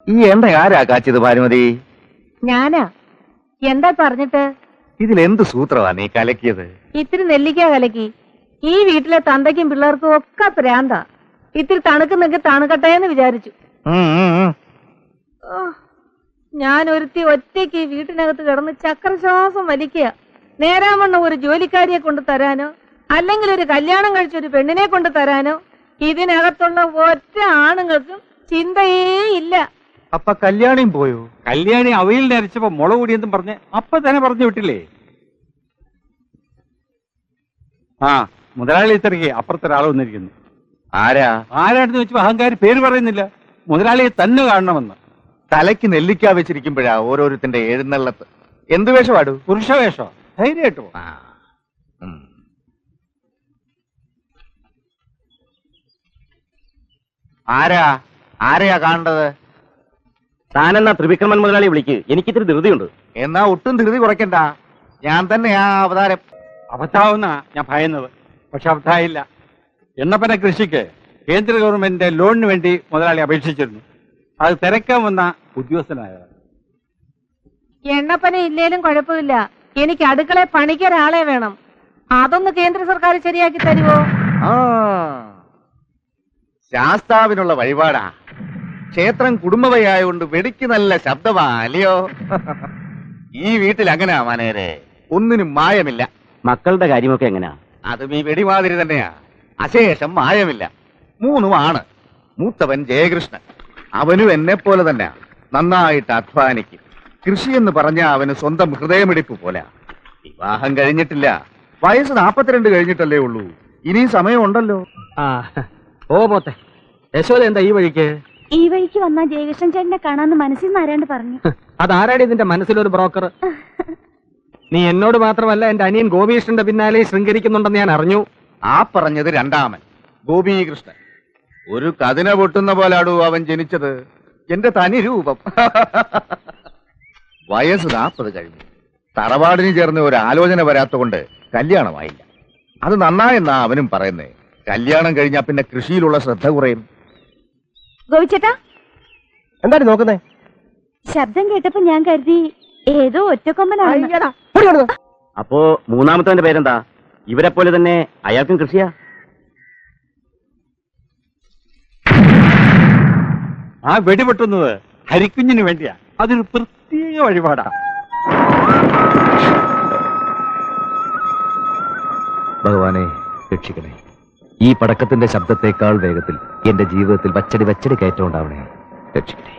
ഈ എണ്ണ ആരാ കാച്ചിയത് ഭാനുമതി? ഞാനാ. എന്താ പറഞ്ഞിട്ട്? ഇതിലെന്ത് സൂത്രമാ നീ കലക്കിയത്? ഇത്തിരി നെല്ലിക്ക കലക്കി. ഈ വീട്ടിലെ തന്തയ്ക്കും പിള്ളേർക്കും ഒക്കെ പ്രാന്ത. ഇത്തിരി തണുക്കുന്നെങ്കിൽ തണുക്കട്ടെ എന്ന് വിചാരിച്ചു. ഞാൻ ഒരുത്തി ഒറ്റയ്ക്ക് വീട്ടിനകത്ത് കിടന്ന് ചക്രശ്വാസം വലിക്കുക. നേരാമണ്ണം ഒരു ജോലിക്കാരിയെ കൊണ്ട് തരാനോ അല്ലെങ്കിൽ ഒരു കല്യാണം കഴിച്ചൊരു പെണ്ണിനെ കൊണ്ട് തരാനോ ഇതിനകത്തുള്ള ഒറ്റ ആണുങ്ങൾക്കും ചിന്തയേ ഇല്ല. അപ്പൊ കല്യാണിയും പോയോ? കല്യാണി അവയിൽ നരച്ചപ്പോ മുള കൂടിയെന്നും പറഞ്ഞ് അപ്പൊ തന്നെ പറഞ്ഞു വിട്ടില്ലേ? ആ മുതലാളി ഇത്രയ്ക്ക് അപ്പുറത്തൊരാൾ വന്നിരിക്കുന്നു. ആരാണെന്ന് വെച്ചപ്പോ അഹങ്കാരി പേര് പറയുന്നില്ല. മുതലാളിയെ തന്നെ കാണണമെന്ന്. തലയ്ക്ക് നെല്ലിക്ക വെച്ചിരിക്കുമ്പോഴാ ഓരോരുത്തന്റെ എഴുന്നള്ളത്ത്. എന്ത് വേഷമാടു? പുരുഷ വേഷോ? ധൈര്യമായിട്ട് പോ. ആരെയാ കാണേണ്ടത്? താനെന്നാ ത്രിവിക്രമൻ മുതലാളി വിളിക്ക്, എനിക്കിത്തിരി ധൃതിയുണ്ട്. എന്നാ ഒട്ടും ധൃതി കുറയ്ക്കണ്ട. ഞാൻ തന്നെയാ അവതാരം. അബദ്ധാവുന്ന ഞാൻ ഭയന്നത്, പക്ഷെ അബദ്ധായില്ല. എണ്ണപ്പന കൃഷിക്ക് കേന്ദ്ര ഗവൺമെന്റിന്റെ ലോണിന് വേണ്ടി മുതലാളി അപേക്ഷിച്ചിരുന്നു. അത് തിരക്കാൻ വന്ന ഉദ്യോഗസ്ഥനായതാണ്. എണ്ണപ്പന ഇല്ലേലും കുഴപ്പമില്ല, എനിക്ക് അടുക്കള പണിക്കൊരാളെ വേണം. അതൊന്ന് കേന്ദ്ര സർക്കാർ ശരിയാക്കി തരുമോ? ശാസ്താവിനുള്ള വഴിപാടാ. ക്ഷേത്രം കുടുംബവയായോണ്ട് വെടിക്ക് നല്ല ശബ്ദമാ അല്ലയോ? ഈ വീട്ടിൽ അങ്ങനെയാ മനേരെ, ഒന്നിനും മായമില്ല. മക്കളുടെ കാര്യമൊക്കെ എങ്ങനെയാ? അതും ഈ വെടിമാതിരി തന്നെയാ, അശേഷം മായമില്ല. 3 ആണ്. മൂത്തവൻ ജയകൃഷ്ണൻ, അവനും എന്നെ പോലെ തന്നെ നന്നായിട്ട് അധ്വാനിക്കും. കൃഷി എന്ന് പറഞ്ഞ അവന് സ്വന്തം ഹൃദയമിടിപ്പ് പോലെ. വിവാഹം കഴിഞ്ഞിട്ടില്ല, വയസ്സ് 42 കഴിഞ്ഞിട്ടല്ലേ ഉള്ളൂ. ഇനിയും സമയമുണ്ടല്ലോ. ഓ പോത്തെ യശോദ എന്താ ഈ വഴിക്ക്? ഈ വഴിക്ക് വന്നാ ജയകൃഷ്ണൻ ചേട്ടനെ കാണാന്ന് മനസ്സിൽ നിന്ന് ആരാണ്ട് പറഞ്ഞു. അതാരാടി നിന്റെ മനസ്സിലൊരു ബ്രോക്കർ? നീ എന്നോട് മാത്രമല്ല എന്റെ അനിയൻ ഗോപീകൃഷ്ണന്റെ പിന്നാലെ ശൃംഗരിക്കുന്നുണ്ടെന്ന് ഞാൻ അറിഞ്ഞു. ആ പറഞ്ഞത് രണ്ടാമൻ ഗോപീകൃഷ്ണൻ. ഒരു കതിന പൊട്ടുന്ന പോലാടൂ അവൻ ജനിച്ചത്. എന്റെ തനി രൂപം. വയസ്സ് 40 കഴിഞ്ഞു. തറവാടിന് ചേർന്ന് ഒരു ആലോചന വരാത്തതുകൊണ്ട് കല്യാണമായില്ല. അത് നന്നായെന്നാ അവനും പറയുന്നേ. കല്യാണം കഴിഞ്ഞാ പിന്നെ കൃഷിയിലുള്ള ശ്രദ്ധ കുറയും. ഗോപിച്ചേട്ടാ, എന്താണ് നോക്കുന്നേ? ശബ്ദം കേട്ടപ്പോ ഞാൻ കരുതി ഏതോ ഒറ്റക്കൊമ്പനാണ്. അപ്പോ മൂന്നാമത്തവന്റെ പേരെന്താ? ഇവരെ പോലെ തന്നെ അയാൾക്കും കൃഷിയാ? ആ വെടിപൊട്ടുന്നത് ഹരിക്കുഞ്ഞിന് വേണ്ടിയാ. അതൊരു പ്രത്യേക വഴിപാടാ. ഭഗവാനെ രക്ഷിക്കണേ. ഈ പടക്കത്തിന്റെ ശബ്ദത്തെക്കാൾ വേഗത്തിൽ എന്റെ ജീവിതത്തിൽ വച്ചടി കയറ്റം ഉണ്ടാവണേ. രക്ഷിക്കണേ.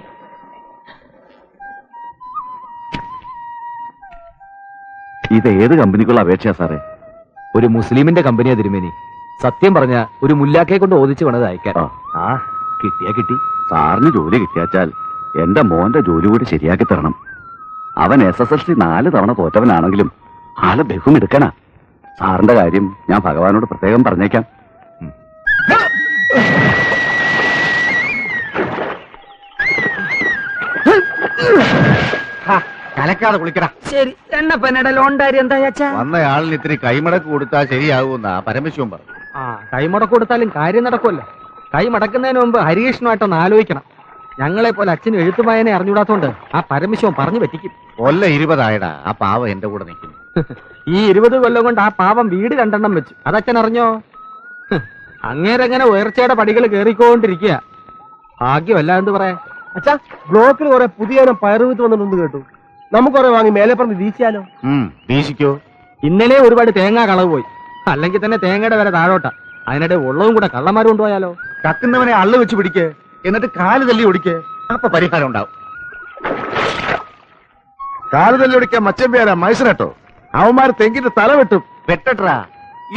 ഇത് ഏത് കമ്പനിക്കുള്ള അപേക്ഷയാ സാറേ? ഒരു മുസ്ലിമിന്റെ കമ്പനിയാ തിരുമേനി. സത്യം പറഞ്ഞ ഒരു മുല്ലാക്കെ കൊണ്ട് ഓദിച്ചു വേണത് അയക്കാൻ. കിട്ടിയാ കിട്ടി. സാറിന് ജോലി കിട്ടിയാച്ചാൽ എന്റെ മോന്റെ ജോലി കൂടി ശരിയാക്കി തരണം. അവൻ SSLC 4 തവണ തോറ്റവനാണെങ്കിലും ആള് ബഹുമെടുക്കനാ. സാറിന്റെ കാര്യം ഞാൻ ഭഗവാനോട് പ്രത്യേകം പറഞ്ഞേക്കാം. കലക്കാതെ കുളിക്കടാ. ശരി, എണ്ണപ്പനയുടെ ലോണ്ടാരി എന്താ ചാച്ചാ? വന്നയാളിന് ഇത്തിരി കൈമടക്ക് കൊടുത്താൽ ശരിയാകുമെന്നാ പരമശിവൻ പറഞ്ഞു. കൈമടക്ക് കൊടുത്താലും കാര്യം നടക്കുമല്ലോ. കൈ മടക്കുന്നതിന് മുമ്പ് ഹരികൃഷ്ണുമായിട്ടൊന്ന് ആലോചിക്കണം. ഞങ്ങളെ പോലെ അച്ഛനും എഴുത്തുമായനെ അറിഞ്ഞൂടാത്തോണ്ട് ആ പരമശിവൻ പറഞ്ഞു പറ്റിക്കും. കൊല്ല 20 ആയടാ. ആ പാവം എന്റെ കൂടെ നിൽക്കുന്നു. ഈ 20 കൊല്ലം കൊണ്ട് ആ പാവം വീട് 2 വെച്ചു. അതച്ഛൻ അറിഞ്ഞോ? അങ്ങേരങ്ങനെ ഉയർച്ചയുടെ പടികൾ കയറിക്കൊണ്ടിരിക്കുക. ഭാഗ്യമല്ല എന്ത് പറയാ. അച്ഛാ, ബ്ലോക്കിൽ കുറെ പുതിയ പയറുവിത്ത് വന്നിട്ടുണ്ട് കേട്ടു. നമുക്ക് കുറെ വാങ്ങി മേലെ പറഞ്ഞ് വീശിയാലോ? വീശിക്കോ. ഇന്നലെ ഒരുപാട് തേങ്ങ കളവ് പോയി. അല്ലെങ്കിൽ തന്നെ തേങ്ങയുടെ വില താഴോട്ടാ. അതിനിടെ ഉള്ളതും കൂടെ കള്ളന്മാർ കൊണ്ടുപോയാലോ? കക്കുന്നവനെ അള്ളു വെച്ച് പിടിക്ക്, എന്നിട്ട് കാല് തല്ലി ഓടിക്ക്. അപ്പൊ പരിഹാരം ഉണ്ടാവും. കാല് തല്ലി ഓടിക്കാൻ മച്ചൻ പേരാ മൈസൂരട്ടോ. അവന്മാർ തെങ്ങിന്റെ തല വെട്ടും. വെട്ടട്ടാ.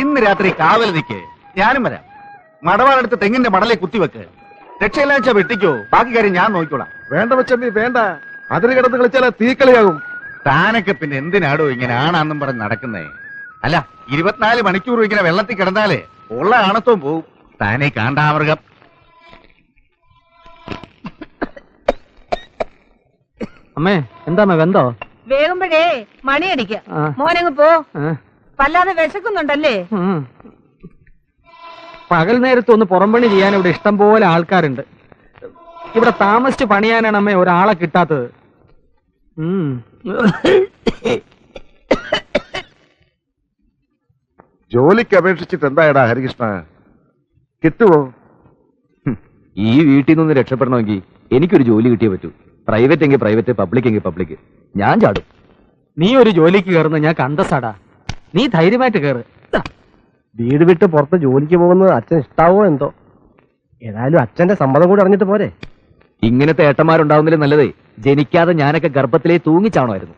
ഇന്ന് രാത്രി കാവൽ നിൽക്ക്, ഞാനും വരാം. മടവാളെടുത്ത് തെങ്ങിന്റെ മടലെ കുത്തിവെക്ക്. രക്ഷയില്ലാച്ച വെട്ടിക്കോ, ബാക്കി കാര്യം ഞാൻ നോക്കിക്കോളാം. വേണ്ട മച്ചമ്പി വേണ്ട, അതിന് കിടന്ന് കളിച്ചാൽ തീക്കളിയാകും. താനൊക്കെ പിന്നെ എന്തിനാടോ ഇങ്ങനെ ആണാന്നും പറഞ്ഞ് നടക്കുന്നേ? അല്ല, 24 മണിക്കൂർ ഇങ്ങനെ വെള്ളത്തിൽ കിടന്നാലേ ഉള്ള ആണത്വം പോവും. താനേ കാണ്ടാമൃഗം. അമ്മേ, എന്താ വെന്തോ? വേകുമ്പോഴേ മണിയടിക്ക. മോനങ്ങ് പോ. വല്ലാതെ വിശക്കുന്നുണ്ടല്ലേ? പകൽ നേരത്ത് ഒന്ന് പുറംപണി ചെയ്യാൻ ഇവിടെ ഇഷ്ടം പോലെ ആൾക്കാരുണ്ട്. ഇവിടെ താമസിച്ച് പണിയാനാണ് അമ്മ ഒരാളെ കിട്ടാത്തത്. ജോലിക്ക് അപേക്ഷിച്ചിട്ട് എന്തായടാ ഹരികൃഷ്ണ, കിട്ടുവോ? ഈ വീട്ടിൽ നിന്ന് രക്ഷപ്പെടണമെങ്കിൽ എനിക്കൊരു ജോലി കിട്ടിയേ പറ്റൂ. പ്രൈവറ്റ് എങ്കിൽ പ്രൈവറ്റ്, പബ്ലിക് എങ്കിൽ പബ്ലിക്. ഞാൻ ചാടും. നീ ഒരു ജോലിക്ക് കയറുന്ന ഞാൻ കണ്ടസാടാ. നീ ധൈര്യമായിട്ട് കയറ്. വീട് വിട്ട് പുറത്ത് ജോലിക്ക് പോകുന്നത് അച്ഛൻ ഇഷ്ടാവോ എന്തോ. ഏതായാലും അച്ഛന്റെ സമ്മതം കൂടി അറിഞ്ഞിട്ട് പോരെ. ഇങ്ങനത്തെ ഏട്ടന്മാരുണ്ടാവുന്നതിലും നല്ലതേ ജനിക്കാതെ ഞാനൊക്കെ ഗർഭത്തിലേ തൂങ്ങിച്ചാണമായിരുന്നു.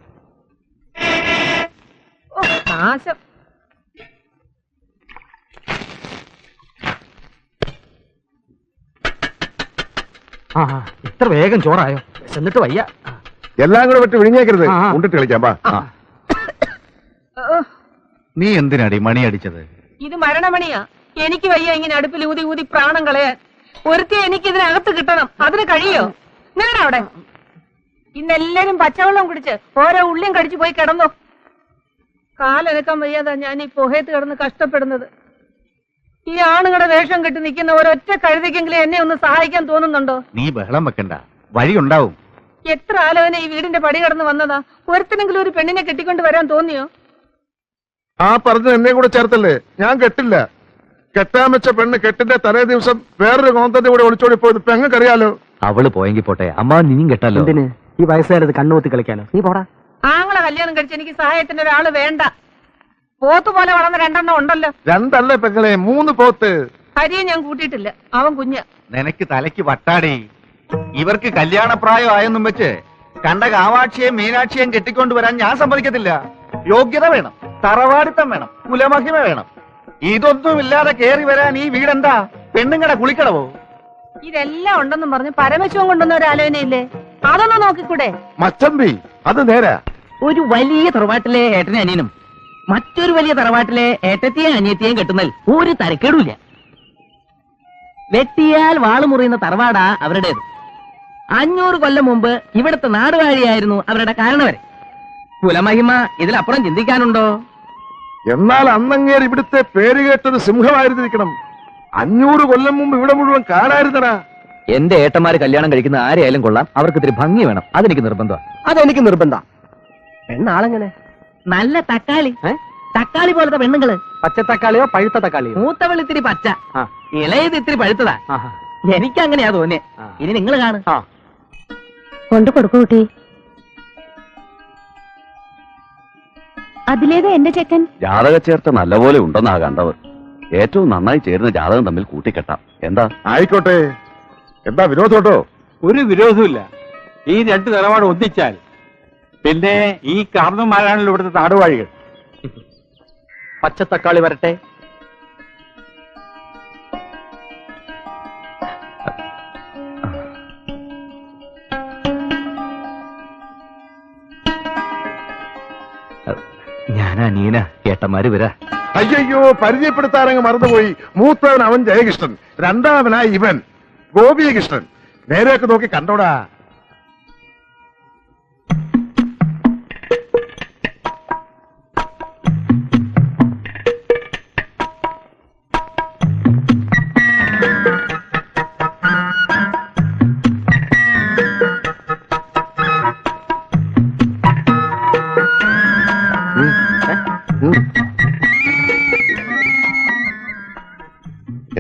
നാശം. ആ ഇത്ര വേഗം ചോറായോ? എന്നിട്ട് വയ്യ. എല്ലാം കൂടെ വിട്ട് വിഴിഞ്ഞേക്കരുത്. ആ. ഉണ്ടിട്ട് കളിക്കാം വാ. ഓ, നീ എന്തിനാടി മണി അടിച്ചത്? ഇത് മരണമണിയാ. എനിക്ക് വയ്യ ഇങ്ങനെ അടുപ്പിൽ ഊതി ഊതി പ്രാണം കളയാൻ. ഒരുത്തി എനിക്ക് ഇതിനകത്ത് കിട്ടണം. അതിന് കഴിയോ? നിങ്ങളുടെ അവിടെ ഇന്നെല്ലാരും പച്ചവെള്ളം കുടിച്ച് ഓരോ ഉള്ളിയും കടിച്ചു പോയി കിടന്നു. കാലനക്കാൻ വയ്യാതാ ഞാൻ ഈ പുഹയത്ത് കിടന്ന് കഷ്ടപ്പെടുന്നത്. ഈ ആണുങ്ങളുടെ വേഷം കെട്ടി നിൽക്കുന്ന ഒരൊറ്റ കഴുതിക്കെങ്കിലും എന്നെ ഒന്ന് സഹായിക്കാൻ തോന്നുന്നുണ്ടോ? നീ ബഹളം വെക്കണ്ട, വഴിയുണ്ടാവും. എത്ര ആലോചന ഈ വീടിന്റെ പടി കടന്ന് വന്നതാ. ഒരുത്തിനെങ്കിലും ഒരു പെണ്ണിനെ കെട്ടിക്കൊണ്ട് വരാൻ തോന്നിയോ? ആ പറഞ്ഞ എന്നെ കൂടെ ചേർത്തല്ലേ? ഞാൻ കെട്ടില്ല. കെട്ടാൻ വെച്ച പെണ്ണ് കെട്ടിന്റെ തലേ ദിവസം വേറൊരു കോന്തന്റെ കൂടെ ഒളിച്ചോടി പോയത് പെങ്ങക്കറിയാലോ. അവള് പോയെങ്കിൽ പോട്ടെ, അമ്മ നീയും കെട്ടല്ലോ. എന്തിന് ഈ വയസ്സുകാരത് കണ്ണുകൂത്തി കളിക്കാനോ? നീ പോടാ. ആങ്ങളെ കല്യാണം കഴിച്ച് എനിക്ക് സഹായത്തിന് ഒരാള് വേണ്ട. പോത്ത് പോലെ വളർന്ന രണ്ടെണ്ണം ഉണ്ടല്ലോ. രണ്ടല്ലേ പെങ്ങളെ, 3 പോത്ത്. ഹരിയെ ഞാൻ കൂട്ടിയിട്ടില്ല, അവൻ കുഞ്ഞ. നിനക്ക് തലയ്ക്ക് വട്ടാടി. ഇവർക്ക് കല്യാണപ്രായം ആയെന്നും വെച്ച് കണ്ട കാവാക്ഷിയെയും മീനാക്ഷിയെയും കെട്ടിക്കൊണ്ടുവരാൻ ഞാൻ സമ്മതിക്കത്തില്ല. യോഗ്യത വേണം, തറവാടിത്തം വേണം, കുലമഹിമ വേണം. ഇതൊന്നുമില്ലാതെ കേറി വരാൻ ഈ വീടെന്താ പെണ്ണുങ്ങടെ കുളിക്കടവോ? ഇതെല്ലാം ഉണ്ടെന്നും പറഞ്ഞ് പരമശിവൻ കൊണ്ടുവന്ന ഒരു ആലോചനയില്ലേ? അതൊന്നും നോക്കിക്കൂടെ? മച്ചമ്പി, അത് നേരാ. ഒരു വലിയ തറവാട്ടിലെ ഏട്ടനെ അനിയനും മറ്റൊരു വലിയ തറവാട്ടിലെ ഏട്ടത്തെയും അനിയത്തെയും കെട്ടുന്നതിൽ ഒരു തരക്കേടുമില്ല. വെട്ടിയാൽ വാള് മുറിയുന്ന തറവാടാ അവരുടേത്. 500 കൊല്ലം മുമ്പ് ഇവിടുത്തെ നാടുവാഴിയായിരുന്നു അവരുടെ കാരണവരെ. കുലമഹിമ ഇതിലപ്പുറം ചിന്തിക്കാനുണ്ടോ? എന്നാൽ അന്നങ്ങേർ ഇവിടുത്തെ പേര് കേട്ടൊരു സിംഹമായിരുന്നിരിക്കണം. 500 കൊല്ലം മുമ്പ് ഇവിടെ മുഴുവൻ കാണായിരുന്നടാ. എന്റെ ഏട്ടന്മാര് കല്യാണം കഴിക്കുന്ന ആരെയായാലും കൊള്ളാം, അവർക്ക് ഇത്തിരി ഭംഗി വേണം. അതെനിക്ക് നിർബന്ധമാണ്. അതെനിക്ക് നിർബന്ധ. പെണ്ണാളെങ്ങനെ? നല്ല തക്കാളി, തക്കാളി പോലത്തെ പെണ്ണുങ്ങള്. പച്ചത്തക്കാളിയോ പഴുത്ത തക്കാളിയോ? മൂത്തവൾ ഇത്തിരി പച്ച, ആ. ഇളയത് ഇത്തിരി പഴുത്തതാ. ആഹാ. എനിക്കങ്ങനെയാ തോന്നിയേ. ആ. ഇനി നിങ്ങൾ കാണും. ആ. കൊണ്ടു കൊടുക്കൂ കുട്ടി. അതിലേതാ എന്റെ ചെക്കൻ? ജാതക ചേർത്ത നല്ലപോലെ ഉണ്ടെന്നാ കണ്ടവർ. ഏറ്റവും നന്നായി ചേരുന്ന ജാതകം തമ്മിൽ കൂട്ടിക്കെട്ടാം. എന്താ? ആയിക്കോട്ടെ. എന്താ വിരോധോട്ടോ? ഒരു വിരോധമില്ല. ഈ 2 തറവാട് ഒന്നിച്ചാൽ പിന്നെ ഈ കാർന്നന്മാരാണല്ലോ ഇവിടുത്തെ നാടുവാഴികൾ. പച്ചത്തക്കാളി വരട്ടെ. ഞാനാ നീന, ഏട്ടന്മാര് വരാ. അയ്യോ, പരിചയപ്പെടുത്താനങ്ങ് മറന്നുപോയി. മൂത്തവൻ അവൻ ജയകൃഷ്ണൻ, രണ്ടാമനായി ഇവൻ ഗോപികൃഷ്ണൻ. നേരെയൊക്കെ നോക്കി കണ്ടോടാ.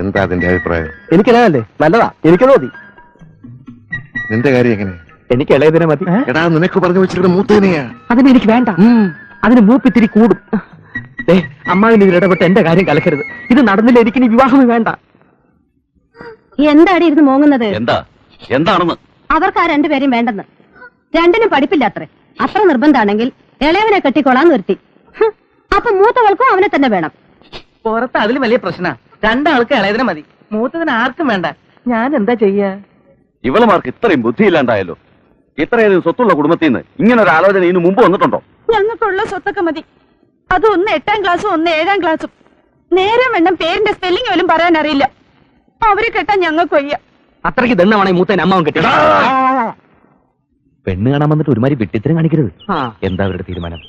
എന്താ അതിന്റെ അഭിപ്രായം? എനിക്കല്ലേ നല്ലതാ, എനിക്കത് മതി. നിന്റെ കാര്യം എങ്ങനെ? എനിക്ക് ഇളയതിനെ മതി. എടാ, നിനക്ക് പറഞ്ഞു വെച്ചിട്ട് മൂത്തേനെയാ. അതിന് എനിക്ക് വേണ്ട. അതിന് മൂപ്പിത്തിരി കൂടും. അമ്മാവിന് ഇതിലിടപെട്ട് എന്റെ കാര്യം കലക്കരുത്. ഇത് നടന്നില്ല, എനിക്ക് ഇനി വിവാഹമേ വേണ്ട. എന്താടി ഇരുന്ന് മോങ്ങുന്നത്? എന്താണെന്ന്? അവർക്ക് ആ 2 പേരെയും വേണ്ടെന്ന്. 2നും പഠിപ്പില്ല അത്രേ. അത്ര നിർബന്ധാണെങ്കിൽ ഇളയവനെ കെട്ടിക്കോളാൻ നിർത്തി. അപ്പൊ മൂത്തവൾക്കും അവനെ തന്നെ വേണം. പുറത്ത് അതിലും വലിയ പ്രശ്ന. 2 ആൾക്ക് ഇളയതിനെ മതി, മൂത്തതിന് ആർക്കും വേണ്ട. ഞാൻ എന്താ ചെയ്യാ? ഇവളുമാർക്ക് ഇത്രയും ബുദ്ധിയില്ലാണ്ടായല്ലോ. ഇത്രയധികം സ്വത്തുള്ള കുടുംബത്തിൽ നിന്ന് ഇങ്ങനെ ഒരു ആലോചന ഇതിനു മുമ്പ് വന്നിട്ടുണ്ടോ? ഞങ്ങൾക്കുള്ള സ്വത്തൊക്കെ മതി. അത് ഒന്ന് 8ാം ക്ലാസ്സും ഒന്ന് 7ാം ക്ലാസ്സും. നേരം വേണം പേരിന്റെ സ്പെല്ലിംഗ് പോലും പറയാൻ അറിയില്ല. അവരെ കെട്ടാൻ ഞങ്ങൾക്ക് വയ്യ. അത്രയ്ക്ക് ദണ്ണമാണ് ഈ മൂത്തൻ അമ്മാവൻ കെട്ടി. പെണ്ണ് കാണാൻ വന്നിട്ട് ഒരുമാതിരി വിട്ടിത്തരം കാണിക്കരുത്. എന്താ അവരുടെ തീരുമാനം?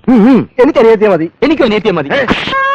എനിക്ക് അനിയത്തിയാ മതി. എനിക്കും അനിയത്തിയാ മതി. ആ